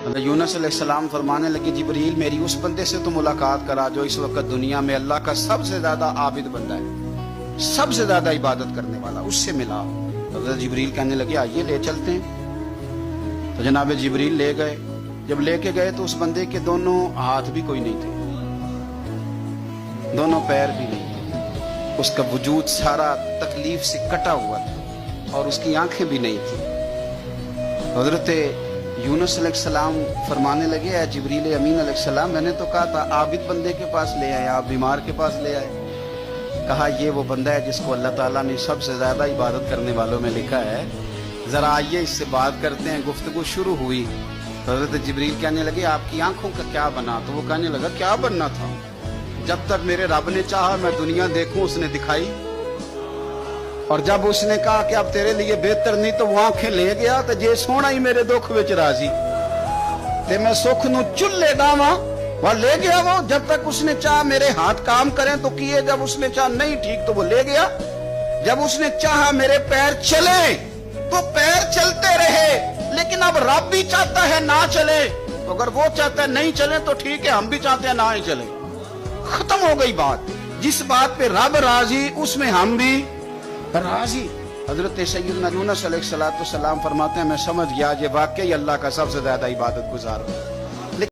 यूनुस अलैहिस्सलाम फरमाने लगे, जिब्रील मेरी उस बंदे से तो मुलाकात करा जो इस वक्त दुनिया में अल्लाह का सबसे ज्यादा आबिद बंदा है, सबसे ज्यादा इबादत करने वाला, उससे मिला। हज़रत जिब्रील कहने लगे आइए ले चलते हैं। तो जनाब जिब्रील ले गए। जब लेके गए तो उस बंदे के दोनों हाथ भी कोई नहीं थे, दोनों पैर भी नहीं थे, उसका वजूद सारा तकलीफ से कटा हुआ था और उसकी आंखें भी नहीं थी। हजरत यूनुस अलैहिस्सलाम फरमाने लगे, ऐ जिब्रील अमीन अलैहिस्सलाम, मैंने तो कहा था आबिद बंदे के पास ले आए, आप बीमार के पास ले आए। कहा ये वो बंदा है जिसको अल्लाह ताला ने सबसे ज्यादा इबादत करने वालों में लिखा है, जरा आइए इससे बात करते हैं। गुफ्तगू शुरू हुई। हजरत जिब्रील कहने लगे आपकी आंखों का क्या बना? तो वो कहने लगा क्या बनना था, जब तक मेरे रब ने चाहा मैं दुनिया देखूं उसने दिखाई, और जब उसने कहा कि अब तेरे लिए बेहतर नहीं तो वो आंखें ले गया तो जे सोना ही मेरे दुख विच राजी ते मैं सुख नू चुल्ले डावा वह ले गया वो। जब तक उसने चाहा मेरे हाथ काम करें तो किए, जब उसने चाहा नहीं ठीक तो वो ले गया। जब उसने चाहा मेरे पैर चले तो पैर चलते रहे, लेकिन अब रब भी चाहता है ना चले, तो अगर वो चाहता है नहीं चले तो ठीक है, हम भी चाहते हैं ना ही चले। खत्म हो गई बात। जिस बात पे रब राजी उसमें हम भी राजी। हजरत सैयदना यूनुस अलैहिस्सलाम फरमाते हैं मैं समझ गया ये वाकई अल्लाह का सबसे ज्यादा इबादत गुजार है।